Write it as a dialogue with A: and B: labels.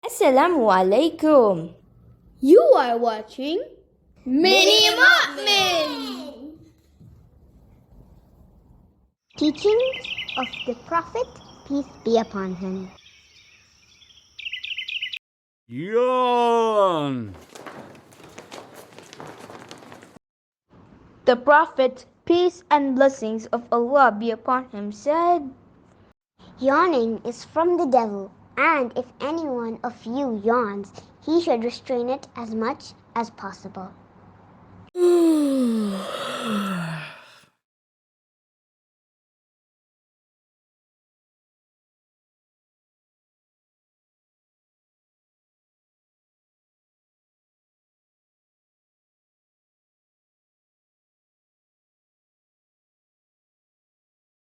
A: Assalamu Alaikum.
B: You are watching
C: Mini Mu'min.
D: Teachings of the Prophet, peace be upon him.
E: Yawn.
A: The Prophet, peace and blessings of Allah be upon him, said,
D: Yawning is from the devil, and if any one of you yawns, he should restrain it as much as possible.